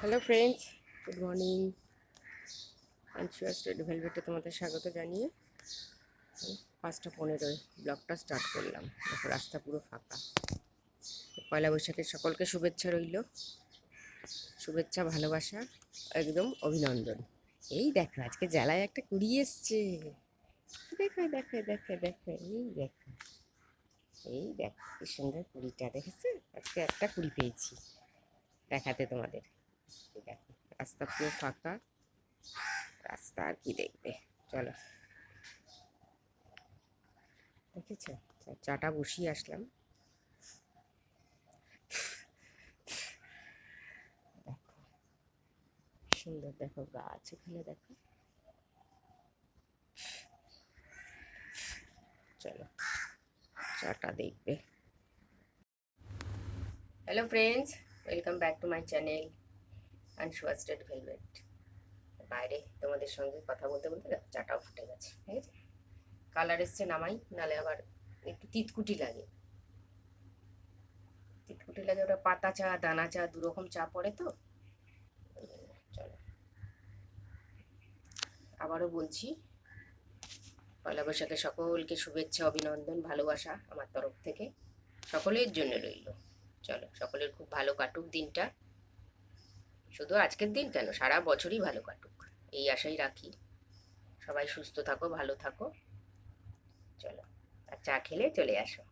Hello friends, good morning. Anusuya state ভেলভেটে তোমাদের স্বাগত জানিয়ে 5:15 ব্লগটা স্টার্ট করলাম। দেখো রাস্তা পুরো ফাঁকা। পয়লা বৈশাখের সকলকে শুভেচ্ছা রইল, শুভেচ্ছা ভালোবাসা একদম অভিনন্দন। এই দেখো আজকে জেলায় একটা কুড়ি এসছে। দেখো দেখো দেখো দেখো এই দেখো কি সুন্দর কুড়িটা, দেখেছো? আজকে একটা কুড়ি পেয়েছি দেখাতে তোমাদের। দেখো রাস্তা পুরো ফাঁকা, রাস্তা আর কি দেখবে। চলো, দেখেছো? চাটা বসিয়ে আসলাম। দেখো সুন্দর, দেখো গাছ ওখানে, দেখো। চলো চাটা দেখবে। Hello friends, welcome back to my channel Anusuya state velvet. বাইরে তোমাদের সঙ্গে কথা বলতে বলতে দেখো চাটাও ফুটে গেছে, ঠিক আছে? কালার এসছে, নামাই, নালে আবার একটু তিতকুটি লাগে। তিতকুটি লাগে, ওটা পাতা চা দানা চা দুরকম চা পড়ে তো। চলো, আবারও বলছি, পয়লা বৈশাখে সকলকে শুভেচ্ছা, অভিনন্দন, ভালোবাসা আমার তরফ থেকে সকলের জন্য রইল। চলো, সকলের খুব ভালো কাটুক দিনটা। শুধু আজকের দিন কেন, সারা বছরই ভালো কাটুক এই আশাই রাখি। সবাই সুস্থ থাকো, ভালো থাকো। চলো, আর চা খেলে চলে আসো।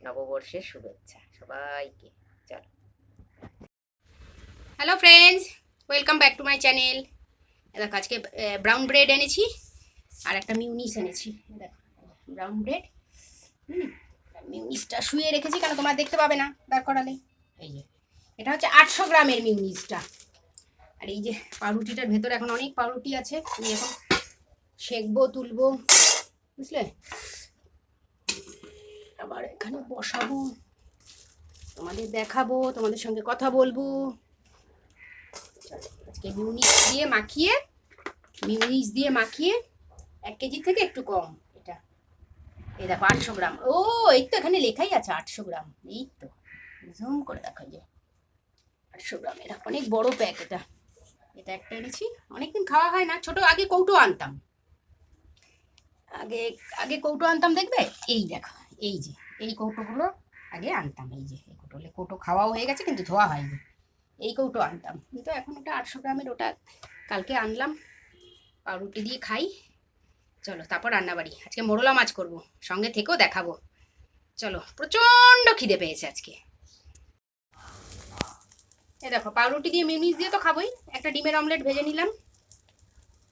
নববর্ষের শুভেচ্ছা সবাইকে। চলো, hello friends, welcome back to my channel. দেখো আজকে ব্রাউন ব্রেড এনেছি আর একটা মিউনিস এনেছি। দেখো ব্রাউন ব্রেড, মিউনিসটা শুয়ে রেখেছি কেন তোমরা দেখতে পাবে না দাঁড় করালে। এই যে এটা হচ্ছে 800 গ্রামের মিউনিসটা। আর এই যে পাউরুটিটার ভেতরে এখন অনেক পাউরুটি আছে, আমি এখন সেকবো, তুলবো, বুঝলে? আবার এখানে বসাবো, তোমাদের দেখাবো, তোমাদের সঙ্গে কথা বলবো। আজকে মিউনিস দিয়ে মাখিয়ে 1 কেজি থেকে একটু কম এটা। এই দেখো 800 গ্রাম। ও, এই তো এখানে লেখাই আছে 800 গ্রাম। এই তো জুম করে দেখো, যে 800 গ্রাম, এটা অনেক বড় প্যাক। এটা এটা একটা এনেছি, অনেকদিন খাওয়া হয় না। ছোট আগে কৌটো আনতাম, আগে আগে কৌটো আনতাম, দেখবে? এই দেখো, এই যে এই কৌটোগুলো আগে আনতাম। এই যে এই কৌটো খাওয়াও হয়ে গেছে কিন্তু ধোয়া হয়নি। এই কৌটো আনতাম, কিন্তু এখন ওটা 800 গ্রামের, ওটা কালকে আনলাম। পাউরুটি দিয়ে খাই। চলো, তারপর রান্নাবাড়ি। আজকে মোরলা মাছ করব, সঙ্গে থেকেও দেখাবো। চলো, প্রচণ্ড খিদে পেয়েছে আজকে। এ দেখো পাউরুটি দিয়ে মিউনিস দিয়ে তো খাবোই, একটা ডিমের অমলেট ভেজে নিলাম।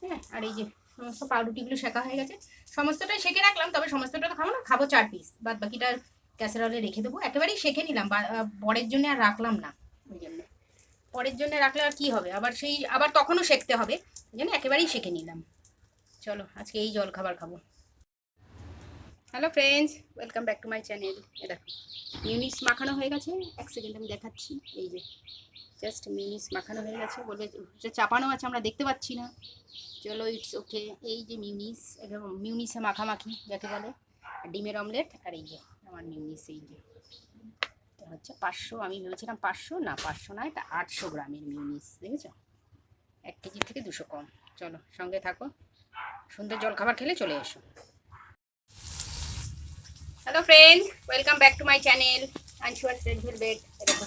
হ্যাঁ, আর এই যে সমস্ত পাউরুটিগুলো শেখা হয়ে গেছে, সমস্তটাই শেখে রাখলাম। তবে সমস্তটা তো খাবো না, খাবো 4 পিস, বাদ বাকিটা ক্যাসারোলে রেখে দেবো। একেবারেই শেখে নিলাম, পরের জন্য আর রাখলাম না। ওই জন্য পরের জন্য রাখলে আর কি হবে, আবার তখনও শেখতে হবে, ওই জন্য একেবারেই শেখে নিলাম। চলো, আজকে এই জল খাবার খাবো। Hello friends, welcome back to my channel. এ দেখো মিউনিস মাখানো হয়ে গেছে, 1 সেকেন্ড আমি দেখাচ্ছি। এই যে জাস্ট মিউনিস মাখানো হয়ে গেছে, বলবে চাপানো আছে আমরা দেখতে পাচ্ছি না। চলো, ইটস ওকে। এই যে মিউনিস, একদম মিউনিসে মাখামাখি যাকে বলে, ডিমের অমলেট। আর এই যে আমার মিউনিস, এই যে এটা হচ্ছে 500, আমি ভেবেছিলাম 500, না 500 না, এটা 800 গ্রামের মিউনিস, দেখেছো? 1 কেজির থেকে 200 কম। চলো, সঙ্গে থাকো, সুন্দর জলখাবার খেলে চলে এসো। Hello friends, welcome back to my channel Anusuya state velvet. দেখো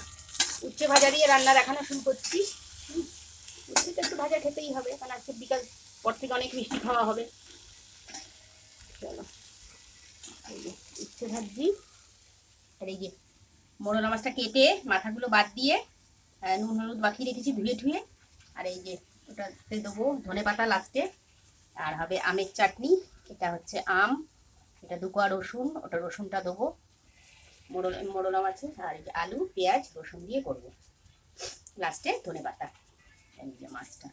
উচ্ছে ভাজা দিয়ে রান্না দেখানো শুরু করছি। উচ্ছেটা একটু ভাজা খেতেই হবে, কারণ আজকে বিকাল পর থেকে অনেক মিষ্টি খাওয়া হবে। চলো, এই যে উচ্ছে ভাজি। আর এই যে মোরলা মাছটা কেটে মাথাগুলো বাদ দিয়ে নুন হলুদ মাখিয়ে রেখেছি, ধুয়ে ধুয়ে। আর এই যে ওটাতে দেবো ধনে পাতা লাস্টে। আর হবে আমের চাটনি, এটা হচ্ছে আম, এটা 2 কোয়া রসুন, ওটা রসুনটা দেবো মোরলা মাছে। আর এই যে আলু পেঁয়াজ রসুন দিয়ে করবো, লাস্টে ধনে পাতা। এই যে মাছটা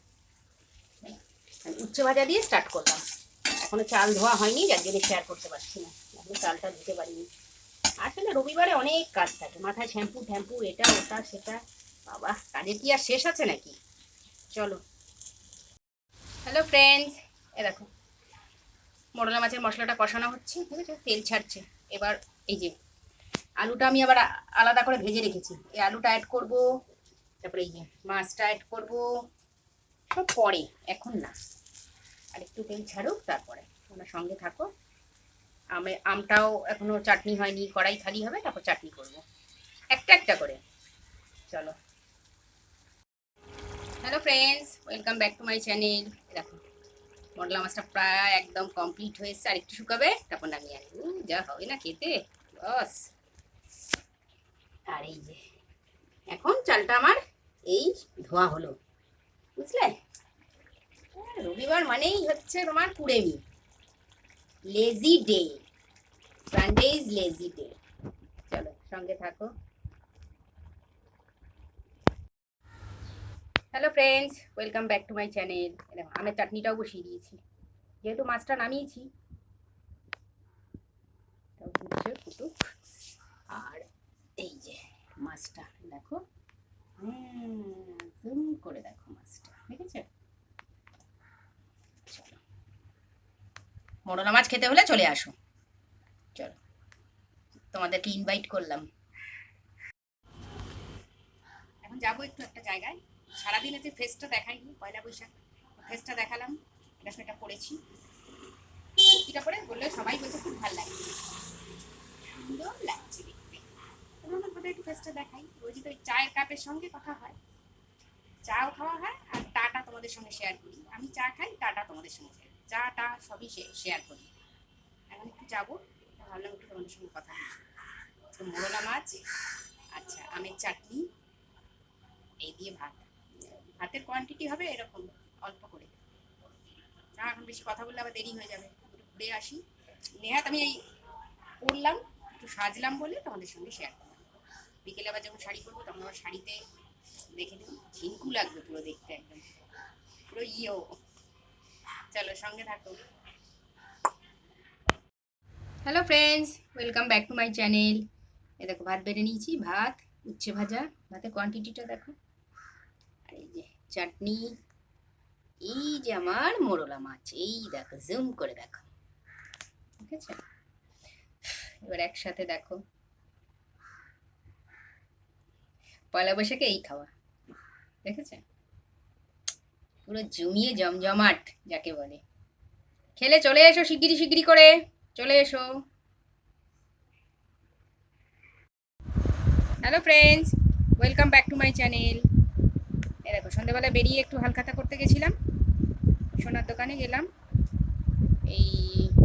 উচ্ছে ভাজা দিয়ে স্টার্ট করলাম। এখনো চাল ধোয়া হয়নি, যার জন্য শেয়ার করতে পারছি না, এখনো চালটা ধুতে পারিনি। আসলে রবিবারে অনেক কাজ থাকে, মাথায় শ্যাম্পু ট্যাম্পু, এটা ওটা সেটা, বাবা কাজের কি আর শেষ আছে নাকি। চলো, হ্যালো ফ্রেন্ডস, এ দেখো মোরলা মাছের মশলাটা কষানো হচ্ছে, ঠিক আছে? তেল ছাড়ছে। এবার এই যে আলুটা আমি আবার আলাদা করে ভেজে রেখেছি, এই আলুটা অ্যাড করব। তারপরে এই যে মাছটা অ্যাড করবো সব পরে, এখন না, আর একটু তেল ছাড়ুক তারপরে। তোমরা সঙ্গে থাকো। আমটাও এখনো চাটনি হয়নি, কড়াই খালি হবে, তারপর চাটনি করব একটা একটা করে। চলো। Hello friends, welcome back to my channel. দেখো মরলা মাছটা প্রায় একদম কমপ্লিট হয়েছে, আর একটু শুকাবে, তারপর নামিয়ে আনবো। যা হবে না খেতে, বস। আর এই যে এখন চালটা আমার এই ধোয়া হলো, বুঝলে? রবিবার মানেই হচ্ছে তোমার কুড়েমি, lazy day, Sunday is lazy day. চলো সঙ্গে থাকো। Hello friends, welcome back to my channel. আমের চাটনিটাও বসিয়ে দিয়েছি, যেহেতু মাছটা নামিয়েছি। আর এই যে মাছটা দেখো, জুম করে দেখো মাছটা, দেখেছো? চলো, মোরলা মাছ খেতে হলে চলে আসো। চলো, তোমাদেরকে ইনভাইট করলাম। এখন যাবো একটু একটা জায়গায়। সারাদিনে যে ফেসটা দেখাইনি, পয়লা বৈশাখ ফেসটা দেখালাম, এটা সেটা পড়েছি। কুর্তিটা পরে বললে সবাই বলছে খুব ভালো লাগছে, সুন্দর লাগছে দেখতে। আমার বোধহয় একটু ফেসটা দেখাই। রোজই তো চায়ের কাপের সঙ্গে কথা হয়, চাও খাওয়া হয়, আর টাটা তোমাদের সঙ্গে শেয়ার করি। আমি চা খাই, টাটা তোমাদের সঙ্গে, চাটা সবই শেয়ার করি। এখন একটু যাবো, ভাবলাম একটু তোমাদের সঙ্গে কথা বলি। মোরলা মাছ, আচ্ছা আমের চাটনি, এই দিয়ে ভাত। ভাতের কোয়ান্টিটি হবে এরকম অল্প করে। না এখন বেশি কথা বললে আবার দেরি হয়ে যাবে, একটু ঘুরে আসি। নেহাত আমি এই পরলাম, একটু সাজলাম বলে তোমাদের সঙ্গে শেয়ার করলাম। বিকেলে আবার যখন শাড়ি পরবো তখন আবার শাড়িতে দেখে নিন ঝিঙ্কু লাগবে পুরো দেখতে, একদম পুরো ইয়েও। চলো সঙ্গে থাকো। Hello friends, welcome back to my channel. এ দেখো ভাত বেড়ে নিয়েছি, ভাত, উচ্ছে ভাজা, ভাতের কোয়ান্টিটিটা দেখো, আর এই যে চাটনি, এই যে আমার মোরলা মাছ, এই দেখো জুম করে দেখো, ঠিক আছে? এবার একসাথে দেখো, পয়লা বৈশাখে এই খাওয়া, দেখেছে? পুরো জমিয়ে জমজমাট যাকে বলে। খেলে চলে এসো, শিগগিরি শিগগিরি করে চলে এসো। Hello friends, welcome back to my channel. এ দেখো সন্ধ্যেবেলা বেরিয়ে একটু হালখাতা করতে গেছিলাম, সোনার দোকানে গেলাম, এই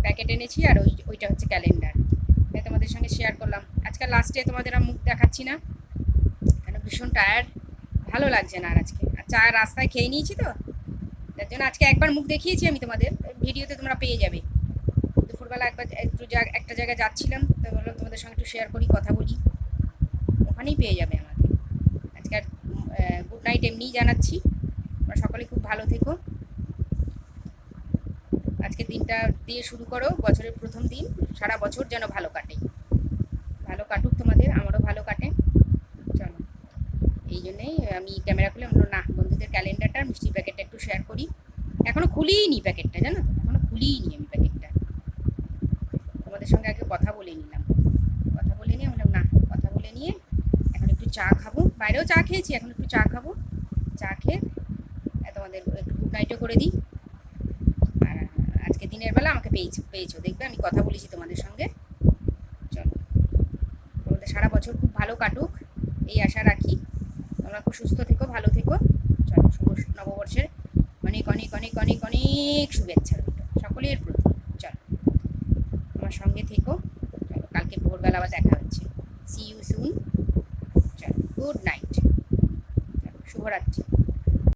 প্যাকেট এনেছি, আর ওইটা হচ্ছে ক্যালেন্ডার। তোমাদের সঙ্গে শেয়ার করলাম। আজকাল লাস্টে তোমাদের আর মুখ দেখাচ্ছি না, কেন ভীষণ টায়ার্ড, ভালো লাগছে না আর আজকে। আর চা রাস্তায় খেয়ে নিয়েছি তো, তার জন্য আজকে একবার মুখ দেখিয়েছি আমি তোমাদের, ভিডিওতে তোমরা পেয়ে যাবে। দুপুরবেলা একবার একটু একটা জায়গায় যাচ্ছিলাম, তো বললাম তোমাদের সঙ্গে একটু শেয়ার করি, কথা বলি, ওখানেই পেয়ে যাবে আমাকে। আজকে আর গুড নাইট এমনিই জানাচ্ছি। তোমরা সকলে খুব ভালো থেকো। আজকে দিনটা দিয়ে শুরু করো, বছরের প্রথম দিন, সারা বছর যেন ভালো কাটে, ভালো কাটুক তোমাদের, আমারও ভালো কাটে। চলো, এই জন্যেই আমি ক্যামেরা খুলে বললো না বন্ধুদের ক্যালেন্ডারটা, মিষ্টির প্যাকেটটা একটু শেয়ার করি। এখনো খুলিই নি প্যাকেটটা, জানো তো, এখনো খুলিই নি আমি প্যাকেটটা। তোমাদের সঙ্গে আগে কথা বলে নিলাম, কথা বলে নিয়ে বললাম না, কথা বলে নিয়ে এখন একটু চা খাবো, বাইরেও চা খেয়েছি, এখন একটু চা খাবো, চা খেয়ে তোমাদের একটু গুড নাইটও করে দিই। আর আজকে দিনের বেলা আমাকে পেয়েছো দেখবে, আমি কথা বলেছি তোমাদের সঙ্গে। চলো, তোমাদের সারা বছর খুব ভালো কাটুক এই আশা রাখি। তোমরা খুব সুস্থ থেকো, ভালো থেকো। চলো, শুভ নববর্ষের অনেক অনেক অনেক অনেক অনেক শুভেচ্ছা রইল সকলের প্রতি। চলো, আমার সঙ্গে থেকো। চলো, কালকে ভোরবেলা আবার দেখা হচ্ছে। See you soon. চলো, গুড নাইট, শুভরাত্রি।